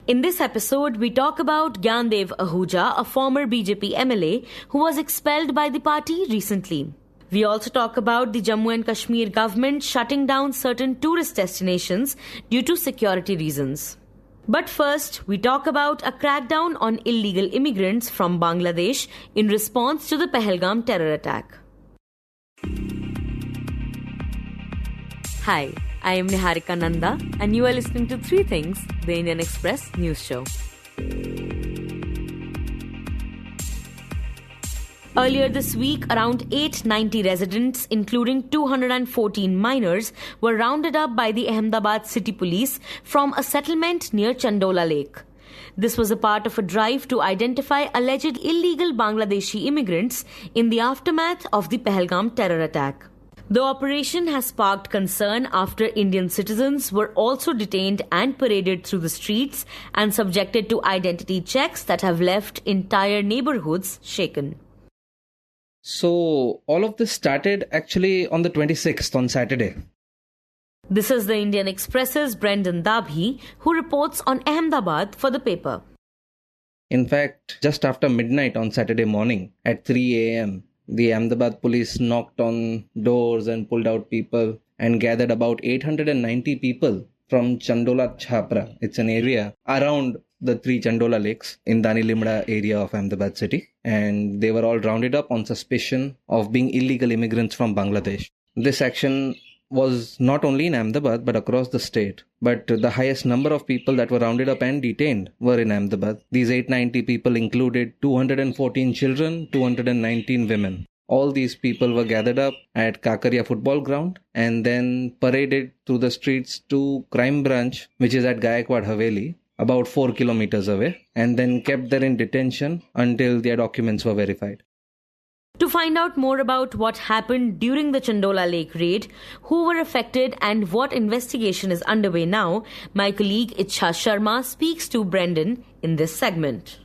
In this episode, we talk about Gyandev Ahuja, a former BJP MLA who was expelled by the party recently. We also talk about the Jammu and Kashmir government shutting down certain tourist destinations due to security reasons. But first, we talk about a crackdown on illegal immigrants from Bangladesh in response to the Pahalgam terror attack. Hi, I am Niharika Nanda and you are listening to 3 Things, the Indian Express news show. Earlier this week, around 890 residents, including 214 minors, were rounded up by the Ahmedabad City Police from a settlement near Chandola Lake. This was a part of a drive to identify alleged illegal Bangladeshi immigrants in the aftermath of the Pahalgam terror attack. The operation has sparked concern after Indian citizens were also detained and paraded through the streets and subjected to identity checks that have left entire neighborhoods shaken. So, all of this started actually on the 26th, on Saturday. This is the Indian Express's Brendan Dabhi, who reports on Ahmedabad for the paper. In fact, just after midnight on Saturday morning at 3 a.m., the Ahmedabad police knocked on doors and pulled out people and gathered about 890 people from Chandola Chapter. It's an area around the 3 Chandola Lakes in Dani Limda area of Ahmedabad city. And they were all rounded up on suspicion of being illegal immigrants from Bangladesh. This action was not only in Ahmedabad but across the state. But the highest number of people that were rounded up and detained were in Ahmedabad. These 890 people included 214 children, 219 women. All these people were gathered up at Kakaria football ground and then paraded through the streets to crime branch, which is at Gayakwad Haveli, about 4 kilometers away, and then kept there in detention until their documents were verified. To find out more about what happened during the Chandola Lake raid, who were affected and what investigation is underway now, my colleague Ichha Sharma speaks to Brendan in this segment.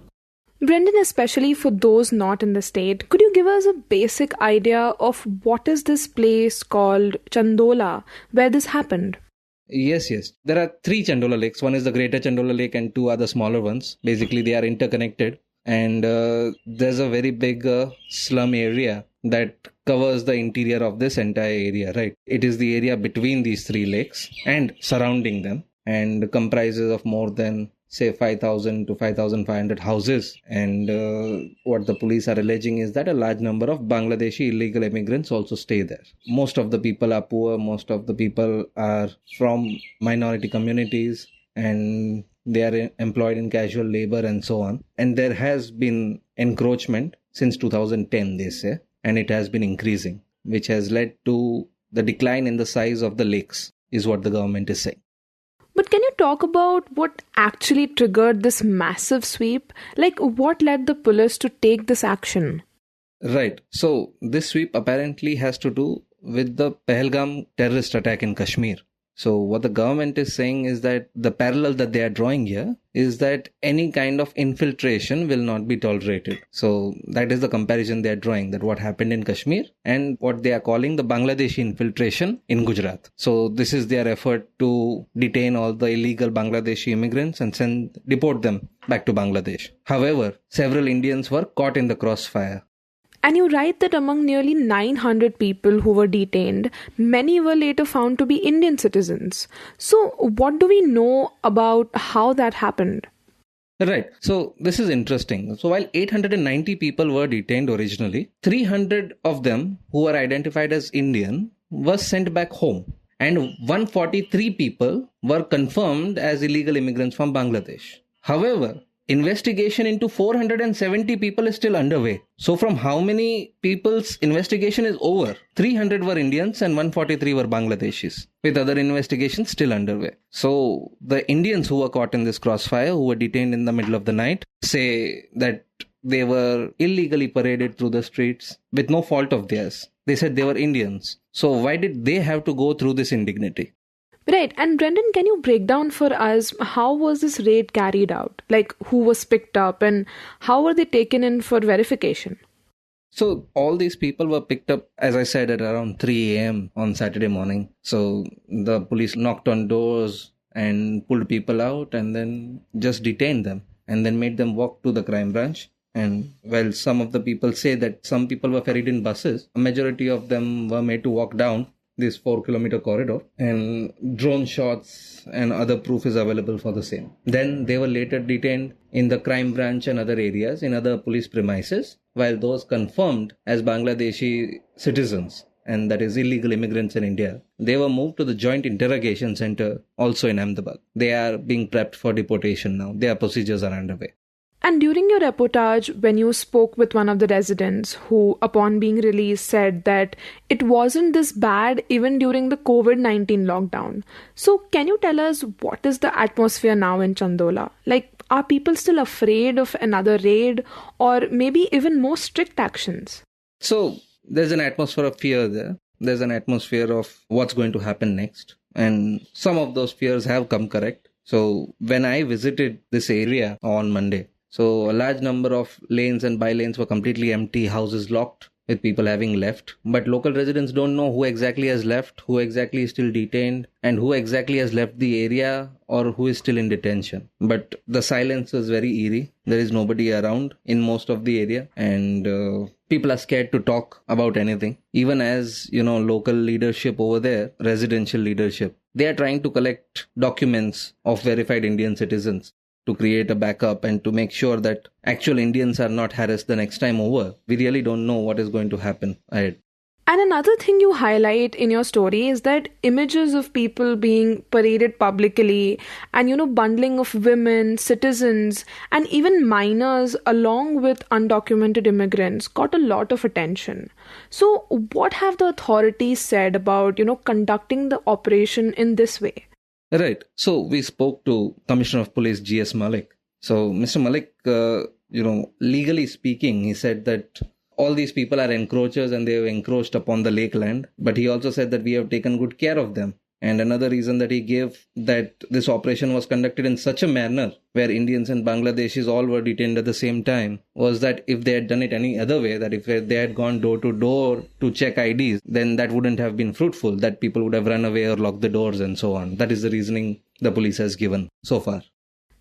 Brendan, especially for those not in the state, could you give us a basic idea of what is this place called Chandola, where this happened? Yes. There are 3 Chandola Lakes. One is the Greater Chandola Lake and 2 other smaller ones. Basically, they are interconnected. And there's a very big slum area that covers the interior of this entire area, right? It is the area between these 3 lakes and surrounding them and comprises of more than, say, 5,000 to 5,500 houses. And what the police are alleging is that a large number of Bangladeshi illegal immigrants also stay there. Most of the people are poor. Most of the people are from minority communities and they are employed in casual labor and so on. And there has been encroachment since 2010, they say, and it has been increasing, which has led to the decline in the size of the lakes, is what the government is saying. But can you talk about what actually triggered this massive sweep? Like, what led the police to take this action? Right. So, this sweep apparently has to do with the Pahalgam terrorist attack in Kashmir. So what the government is saying is that the parallel that they are drawing here is that any kind of infiltration will not be tolerated. So that is the comparison they are drawing, that what happened in Kashmir and what they are calling the Bangladeshi infiltration in Gujarat. So this is their effort to detain all the illegal Bangladeshi immigrants and deport them back to Bangladesh. However, several Indians were caught in the crossfire. And you write that among nearly 900 people who were detained, many were later found to be Indian citizens. So what do we know about how that happened? Right. So this is interesting. So while 890 people were detained originally, 300 of them who were identified as Indian were sent back home. And 143 people were confirmed as illegal immigrants from Bangladesh. However, investigation into 470 people is still underway. So from how many people's investigation is over? 300 were Indians and 143 were Bangladeshis, with other investigations still underway. So the Indians who were caught in this crossfire, who were detained in the middle of the night, say that they were illegally paraded through the streets with no fault of theirs. They said they were Indians. So why did they have to go through this indignity? Right. And Brendan, can you break down for us how was this raid carried out? Like, who was picked up and how were they taken in for verification? So all these people were picked up, as I said, at around 3 a.m. on Saturday morning. So the police knocked on doors and pulled people out and then just detained them and then made them walk to the crime branch. And while some of the people say that some people were ferried in buses, a majority of them were made to walk down this 4-kilometer corridor, and drone shots and other proof is available for the same. Then they were later detained in the crime branch and other areas in other police premises, while those confirmed as Bangladeshi citizens, and that is illegal immigrants in India, they were moved to the Joint Interrogation Center also in Ahmedabad. They are being prepped for deportation now. Their procedures are underway. And during your reportage, when you spoke with one of the residents who, upon being released, said that it wasn't this bad even during the COVID-19 lockdown. So can you tell us what is the atmosphere now in Chandola? Like, are people still afraid of another raid or maybe even more strict actions? So there's an atmosphere of fear there. There's an atmosphere of what's going to happen next. And some of those fears have come correct. So when I visited this area on Monday, so a large number of lanes and by-lanes were completely empty, houses locked with people having left. But local residents don't know who exactly has left, who exactly is still detained, and who exactly has left the area or who is still in detention. But the silence is very eerie. There is nobody around in most of the area, and people are scared to talk about anything. Even as, local leadership over there, residential leadership, they are trying to collect documents of verified Indian citizens to create a backup and to make sure that actual Indians are not harassed the next time over. We really don't know what is going to happen ahead. And another thing you highlight in your story is that images of people being paraded publicly and, bundling of women, citizens, and even minors along with undocumented immigrants got a lot of attention. So what have the authorities said about, conducting the operation in this way? Right. So we spoke to Commissioner of Police G.S. Malik. So Mr. Malik, legally speaking, he said that all these people are encroachers and they have encroached upon the lake land. But he also said that we have taken good care of them. And another reason that he gave that this operation was conducted in such a manner where Indians and Bangladeshis all were detained at the same time was that if they had done it any other way, that if they had gone door to door to check IDs, then that wouldn't have been fruitful, that people would have run away or locked the doors and so on. That is the reasoning the police has given so far.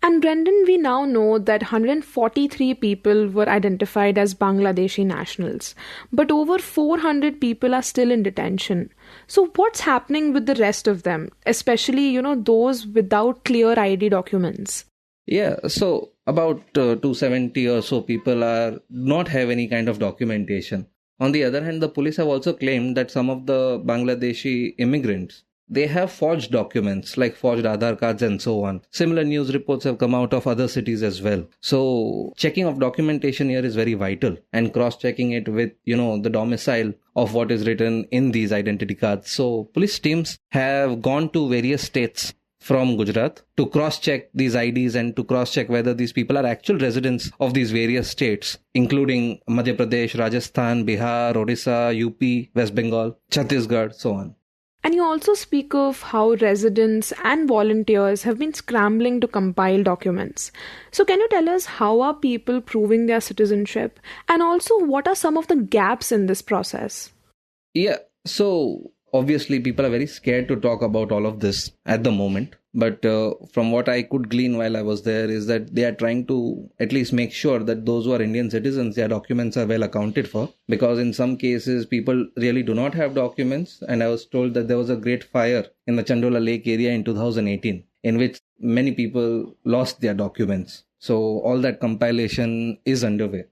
And Brendan, we now know that 143 people were identified as Bangladeshi nationals, but over 400 people are still in detention. So what's happening with the rest of them, especially, those without clear ID documents? Yeah, so about 270 or so people are not have any kind of documentation. On the other hand, the police have also claimed that some of the Bangladeshi immigrants, they have forged documents like forged Aadhaar cards and so on. Similar news reports have come out of other cities as well. So checking of documentation here is very vital and cross-checking it with, the domicile of what is written in these identity cards. So police teams have gone to various states from Gujarat to cross-check these IDs and to cross-check whether these people are actual residents of these various states, including Madhya Pradesh, Rajasthan, Bihar, Odisha, UP, West Bengal, Chhattisgarh, so on. And you also speak of how residents and volunteers have been scrambling to compile documents. So can you tell us how are people proving their citizenship? And also what are some of the gaps in this process? Yeah, so obviously people are very scared to talk about all of this at the moment. But from what I could glean while I was there is that they are trying to at least make sure that those who are Indian citizens, their documents are well accounted for. Because in some cases, people really do not have documents. And I was told that there was a great fire in the Chandola Lake area in 2018, in which many people lost their documents. So all that compilation is underway.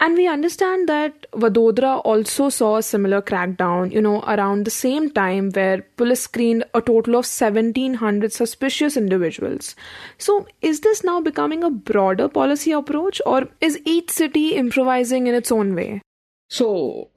And we understand that Vadodara also saw a similar crackdown, around the same time where police screened a total of 1,700 suspicious individuals. So is this now becoming a broader policy approach or is each city improvising in its own way? So,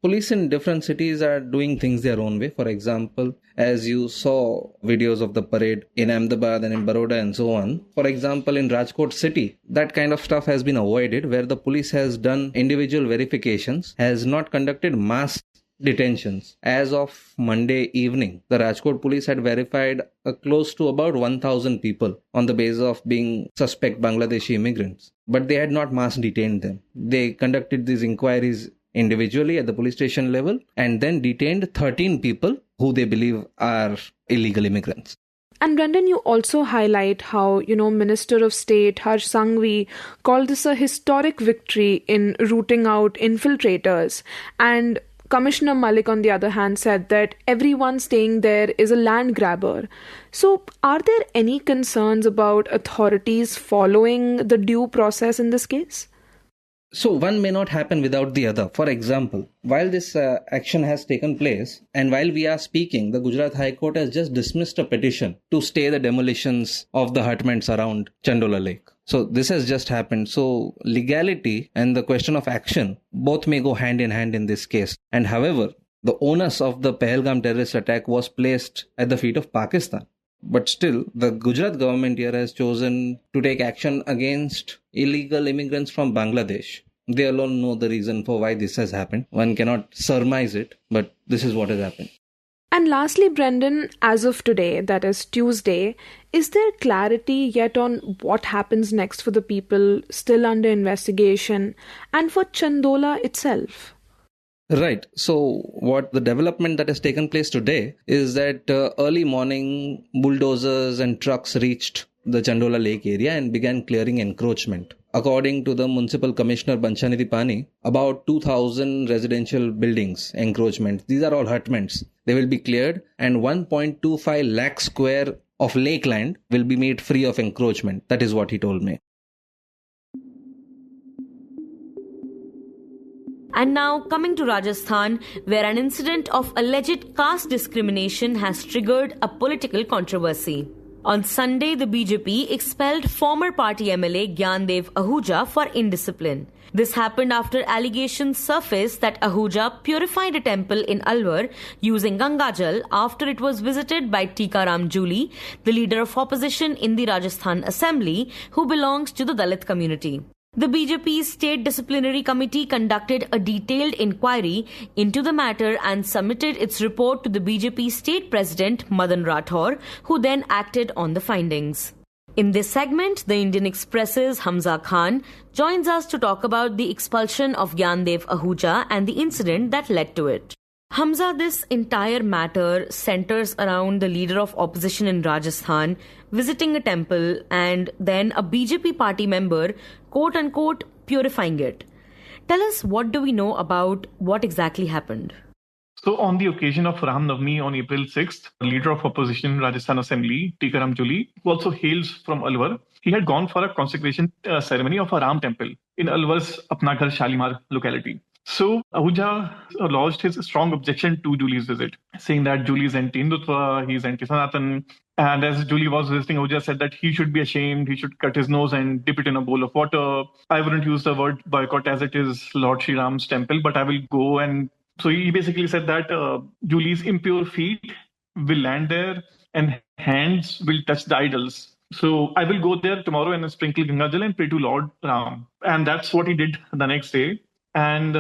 police in different cities are doing things their own way. For example, as you saw videos of the parade in Ahmedabad and in Baroda and so on. For example, in Rajkot city, that kind of stuff has been avoided where the police has done individual verifications, has not conducted mass detentions. As of Monday evening, the Rajkot police had verified close to about 1,000 people on the basis of being suspect Bangladeshi immigrants. But they had not mass detained them. They conducted these inquiries individually at the police station level and then detained 13 people who they believe are illegal immigrants. And Brendan, you also highlight how, Minister of State Harsh Sanghvi called this a historic victory in rooting out infiltrators. And Commissioner Malik, on the other hand, said that everyone staying there is a land grabber. So, are there any concerns about authorities following the due process in this case? So one may not happen without the other. For example, while this action has taken place and while we are speaking, the Gujarat High Court has just dismissed a petition to stay the demolitions of the hutments around Chandola Lake. So this has just happened. So legality and the question of action both may go hand in hand in this case. And however, the onus of the Pahalgam terrorist attack was placed at the feet of Pakistan. But still, the Gujarat government here has chosen to take action against illegal immigrants from Bangladesh. They alone know the reason for why this has happened. One cannot surmise it, but this is what has happened. And lastly, Brendan, as of today, that is Tuesday, is there clarity yet on what happens next for the people still under investigation and for Chandola itself? Right. So what the development that has taken place today is that early morning bulldozers and trucks reached the Chandola Lake area and began clearing encroachment. According to the Municipal Commissioner Banchanidhi Pani, about 2,000 residential buildings encroachment. These are all hutments. They will be cleared and 1.25 lakh square of lake land will be made free of encroachment. That is what he told me. And now coming to Rajasthan, where an incident of alleged caste discrimination has triggered a political controversy. On Sunday, the BJP expelled former party MLA Gyandev Ahuja for indiscipline. This happened after allegations surfaced that Ahuja purified a temple in Alwar using Gangajal after it was visited by Tikaram Juli, the leader of opposition in the Rajasthan Assembly, who belongs to the Dalit community. The BJP's State Disciplinary Committee conducted a detailed inquiry into the matter and submitted its report to the BJP State President Madan Rathore, who then acted on the findings. In this segment, the Indian Express's Hamza Khan joins us to talk about the expulsion of Gyandev Ahuja and the incident that led to it. Hamza, this entire matter centers around the leader of opposition in Rajasthan visiting a temple and then a BJP party member, quote-unquote, purifying it. Tell us, what do we know about what exactly happened? So on the occasion of Ram Navami on April 6th, the leader of opposition in Rajasthan Assembly, Tikaram Juli, who also hails from Alwar, he had gone for a consecration ceremony of a Ram temple in Alwar's Apnaghar Shalimar locality. So Ahuja lodged his strong objection to Juli's visit, saying that Juli is anti-Hindutva, he is anti-Sanatan. And as Juli was visiting, Ahuja said that he should be ashamed, he should cut his nose and dip it in a bowl of water. I wouldn't use the word boycott as it is Lord Sri Ram's temple, but I will go. And so he basically said that Juli's impure feet will land there and hands will touch the idols. So I will go there tomorrow and sprinkle Gangajal and pray to Lord Ram. And that's what he did the next day. And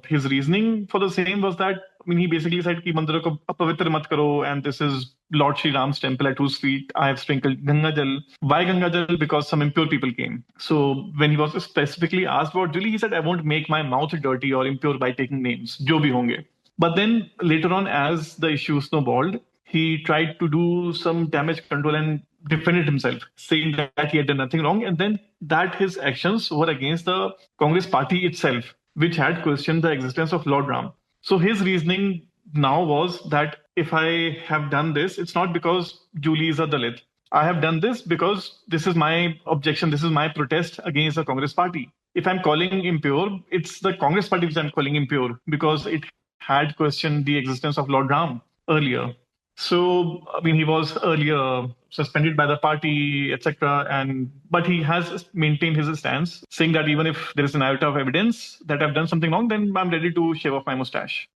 his reasoning for the same was that, he basically said, ki mandira ko apavitra mat karo, and this is Lord Sri Ram's temple at whose feet I have sprinkled Gangajal. Why Gangajal? Because some impure people came. So when he was specifically asked about Juli, he said, I won't make my mouth dirty or impure by taking names, jo bhi honge. But then later on, as the issue snowballed, he tried to do some damage control and defended himself, saying that he had done nothing wrong, and then that his actions were against the Congress party itself, which had questioned the existence of Lord Ram. So his reasoning now was that if I have done this, it's not because Juli is a Dalit. I have done this because this is my objection, this is my protest against the Congress party. If I'm calling impure, it's the Congress party which I'm calling impure because it had questioned the existence of Lord Ram earlier. So, he was earlier suspended by the party, etc. But he has maintained his stance, saying that even if there is an iota of evidence that I've done something wrong, then I'm ready to shave off my mustache.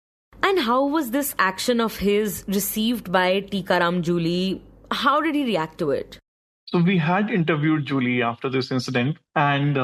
And how was this action of his received by Tikaram Juli? How did he react to it? So we had interviewed Juli after this incident, and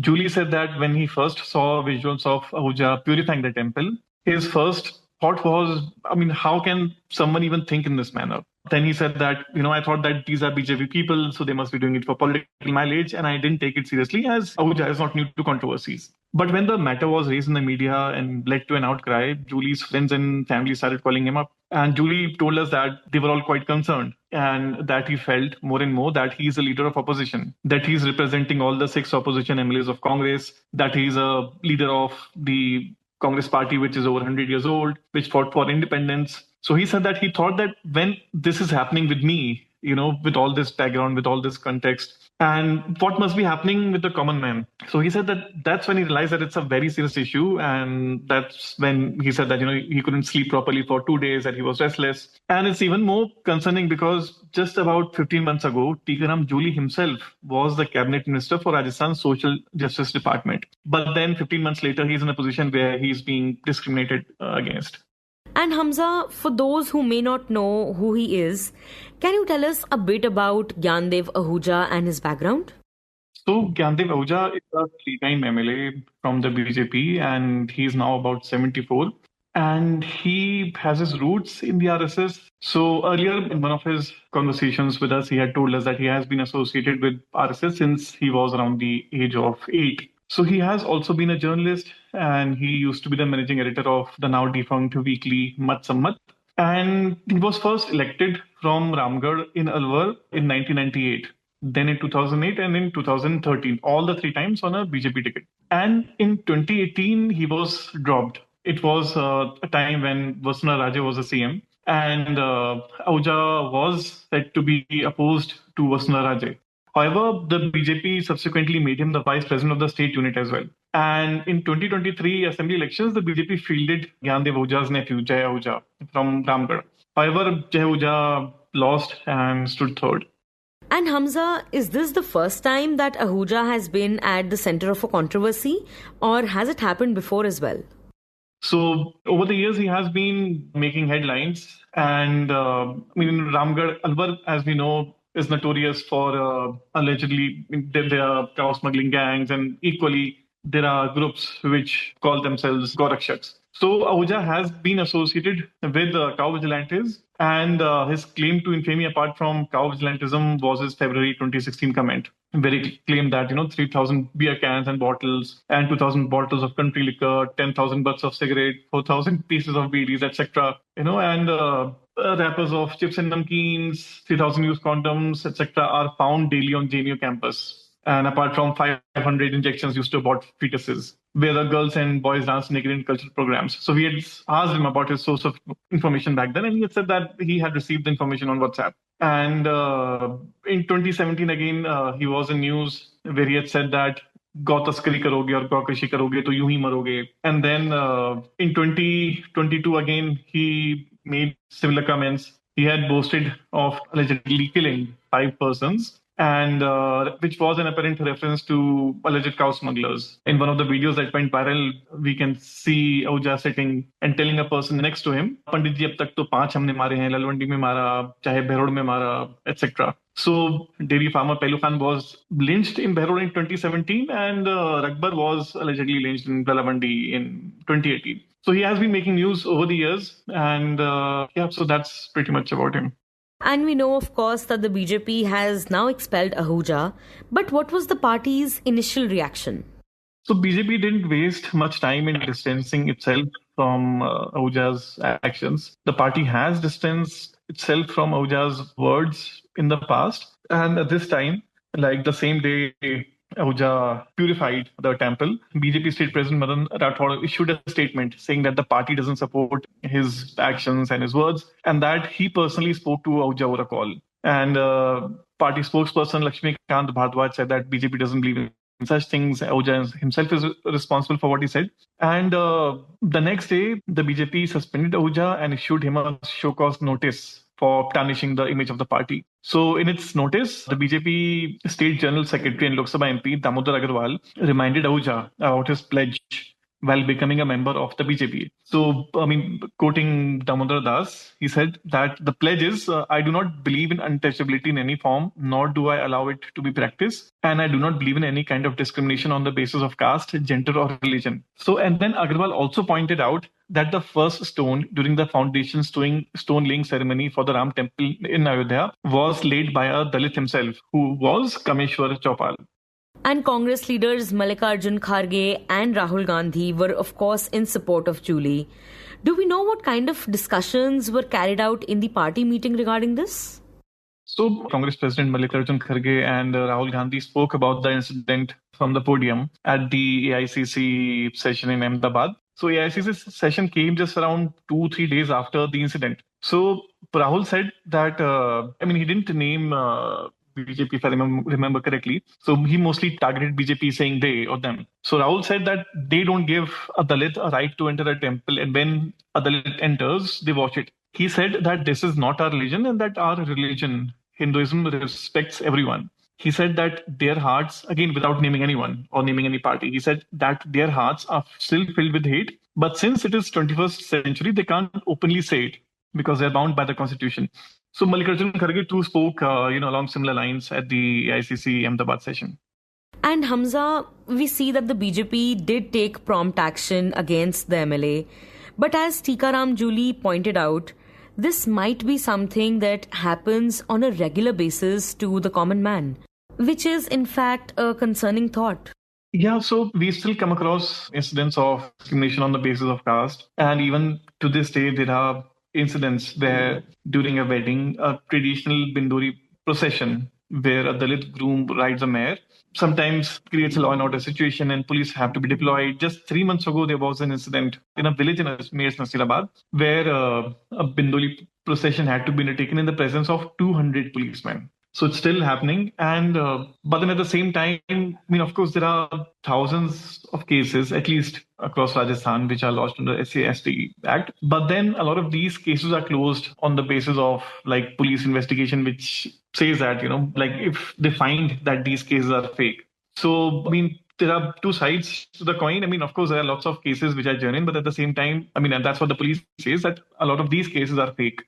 Juli said that when he first saw visuals of Ahuja purifying the temple, his first thought was, how can someone even think in this manner? Then he said that, I thought that these are BJP people, so they must be doing it for political mileage, and I didn't take it seriously as Ahuja is not new to controversies. But when the matter was raised in the media and led to an outcry, Juli's friends and family started calling him up. And Juli told us that they were all quite concerned. and that he felt more and more that he is a leader of opposition, that he is representing all the 6 opposition MLAs of Congress, that he is a leader of the Congress party, which is over 100 years old, which fought for independence. So he said that he thought that when this is happening with me, with all this background, with all this context, and what must be happening with the common man. So he said that that's when he realized that it's a very serious issue. And that's when he said that, he couldn't sleep properly for 2 days, that he was restless. And it's even more concerning because just about 15 months ago, Tikaram Juli himself was the cabinet minister for Rajasthan's Social Justice Department. But then 15 months later, he's in a position where he's being discriminated against. And Hamza, for those who may not know who he is, can you tell us a bit about Gyandev Ahuja and his background? So Gyandev Ahuja is a 3-time MLA from the BJP, and he's now about 74. And he has his roots in the RSS. So earlier in one of his conversations with us, he had told us that he has been associated with RSS since he was around the age of 8. So he has also been a journalist, and he used to be the managing editor of the now defunct weekly Mat Sammat. And he was first elected from Ramgarh in Alwar in 1998, then in 2008 and in 2013, all the 3 times on a BJP ticket. And in 2018, he was dropped. It was a time when Vasundhara Raje was the CM, and Ahuja was said to be opposed to Vasundhara Raje. However, the BJP subsequently made him the vice president of the state unit as well. And in 2023 assembly elections, the BJP fielded Gyandev Ahuja's nephew, Jai Ahuja, from Ramgarh. However, Jai Ahuja lost and stood third. And Hamza, is this the first time that Ahuja has been at the center of a controversy, or has it happened before as well? So over the years, he has been making headlines. And Ramgarh, Alwar, as we know, is notorious for allegedly there are cow smuggling gangs, and equally there are groups which call themselves Gorakshaks. So Ahuja has been associated with cow vigilantes, and his claim to infamy apart from cow vigilantism was his February 2016 comment, where he claimed that 3,000 beer cans and bottles and 2,000 bottles of country liquor, 10,000 butts of cigarette, 4,000 pieces of beedies, etc. And wrappers of chips and namkeens, 3,000 used condoms, etc. are found daily on JNU campus. And apart from 500 injections used to abort fetuses, where the girls and boys dance naked in cultural programs. So we had asked him about his source of information back then, and he had said that he had received the information on WhatsApp. And in 2017, again, he was in news where he had said that गौ तस्करी करोगे और गौ कृषि करोगे तो यूं ही मरोगे. And then in 2022 again he made similar comments. He had boasted of allegedly killing 5 persons, and which was an apparent reference to alleged cow smugglers. In one of the videos that went viral, we can see Ahuja sitting and telling a person next to him, Pandit ji ab tak to 5 humne mare hain, Lalwandi mein mara, chahe Behrod mein mara, etc. So dairy farmer Pehlu Khan was lynched in Behrod in 2017, and Rakbar was allegedly lynched in Lalwandi in 2018. So he has been making news over the years, and so that's pretty much about him. And we know, of course, that the BJP has now expelled Ahuja. But what was the party's initial reaction? So BJP didn't waste much time in distancing itself from Ahuja's actions. The party has distanced itself from Ahuja's words in the past. And at this time, like the same day Ahuja purified the temple, BJP State President Madan Rathod issued a statement saying that the party doesn't support his actions and his words, and that he personally spoke to Ahuja over a call. And party spokesperson Lakshmikant Bhardwaj said that BJP doesn't believe in such things. Ahuja himself is responsible for what he said. And the next day, the BJP suspended Ahuja and issued him a show-cause notice for tarnishing the image of the party. So in its notice, the BJP State General Secretary and Lok Sabha MP Damodar Agarwal reminded Ahuja about his pledge while becoming a member of the BJP. So, quoting Damodar Das, he said that the pledge is, I do not believe in untouchability in any form, nor do I allow it to be practiced. And I do not believe in any kind of discrimination on the basis of caste, gender or religion. So, and then Agarwal also pointed out that the first stone during the foundation stone laying ceremony for the Ram temple in Ayodhya was laid by a Dalit himself, who was Kameshwar Chaupal. And Congress leaders Mallikarjun Kharge and Rahul Gandhi were, of course, in support of Julie. Do we know what kind of discussions were carried out in the party meeting regarding this? So Congress President Mallikarjun Kharge and Rahul Gandhi spoke about the incident from the podium at the AICC session in Ahmedabad. So AICC session came just around 2-3 days after the incident. So Rahul said that, he didn't name BJP, if I remember correctly. So he mostly targeted BJP, saying they or them. So Rahul said that they don't give a Dalit a right to enter a temple, and when a Dalit enters, they watch it. He said that this is not our religion and that our religion, Hinduism, respects everyone. He said that their hearts, again, without naming anyone or naming any party, he said that their hearts are still filled with hate. But since it is 21st century, they can't openly say it because they're bound by the constitution. So Mallikarjun Kharge too spoke, along similar lines at the AICC Ahmedabad session. And Hamza, we see that the BJP did take prompt action against the MLA. But as Tikaram Juli pointed out, this might be something that happens on a regular basis to the common man, which is in fact a concerning thought. Yeah, so we still come across incidents of discrimination on the basis of caste. And even to this day, there are incidents where during a wedding, a traditional Binduri procession where a Dalit groom rides a mare sometimes creates a law and order situation and police have to be deployed. Just 3 months ago, there was an incident in a village in Nasirabad where a Binduri procession had to be undertaken in the presence of 200 policemen. So it's still happening. And but then at the same time, of course, there are thousands of cases, at least across Rajasthan, which are lodged under SC/ST Act. But then a lot of these cases are closed on the basis of like police investigation, which says that, if they find that these cases are fake. So, there are two sides to the coin. Of course, there are lots of cases which are genuine, but at the same time, and that's what the police says, that a lot of these cases are fake.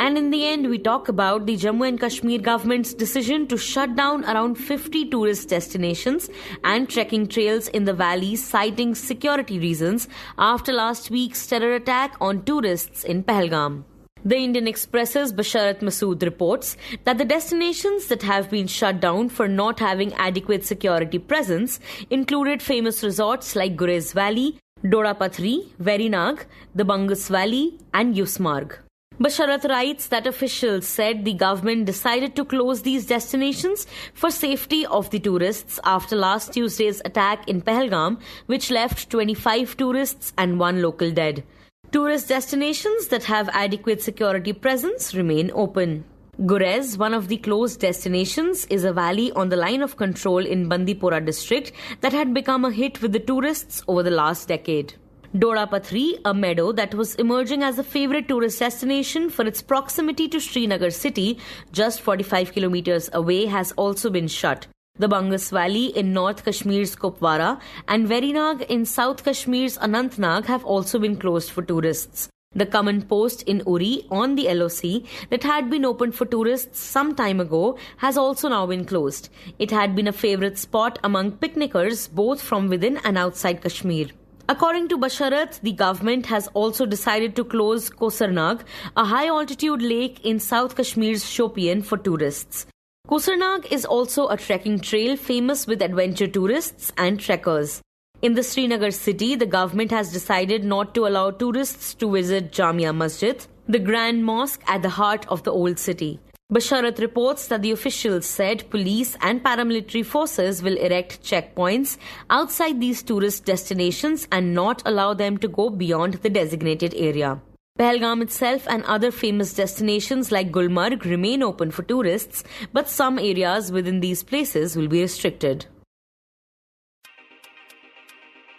And in the end, we talk about the Jammu and Kashmir government's decision to shut down around 50 tourist destinations and trekking trails in the valley, citing security reasons after last week's terror attack on tourists in Pahalgam. The Indian Express's Basharat Masood reports that the destinations that have been shut down for not having adequate security presence included famous resorts like Gurez Valley, Doda Pathri, Verinag, the Bangus Valley and Yusmarg. Basharat writes that officials said the government decided to close these destinations for safety of the tourists after last Tuesday's attack in Pahalgam, which left 25 tourists and 1 local dead. Tourist destinations that have adequate security presence remain open. Gurez, one of the closed destinations, is a valley on the line of control in Bandipora district that had become a hit with the tourists over the last decade. Doda Pathri, a meadow that was emerging as a favorite tourist destination for its proximity to Srinagar city, just 45 kilometers away, has also been shut. The Bangus Valley in North Kashmir's Kupwara and Verinag in South Kashmir's Anantnag have also been closed for tourists. The common post in Uri on the LOC that had been opened for tourists some time ago has also now been closed. It had been a favorite spot among picnickers both from within and outside Kashmir. According to Basharat, the government has also decided to close Kosarnag, a high-altitude lake in South Kashmir's Shopian, for tourists. Kosarnag is also a trekking trail famous with adventure tourists and trekkers. In the Srinagar city, the government has decided not to allow tourists to visit Jamia Masjid, the grand mosque at the heart of the old city. Basharat reports that the officials said police and paramilitary forces will erect checkpoints outside these tourist destinations and not allow them to go beyond the designated area. Pahalgam itself and other famous destinations like Gulmarg remain open for tourists, but some areas within these places will be restricted.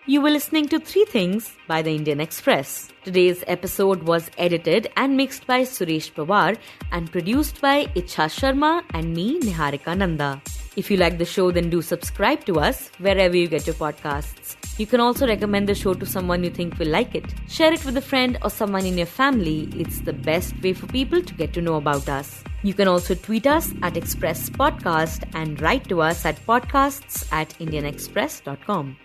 You were listening to 3 Things by the Indian Express. Today's episode was edited and mixed by Suresh Pawar and produced by Ichha Sharma and me, Niharika Nanda. If you like the show, then do subscribe to us wherever you get your podcasts. You can also recommend the show to someone you think will like it. Share it with a friend or someone in your family. It's the best way for people to get to know about us. You can also tweet us at Express Podcast and write to us at podcasts@indianexpress.com.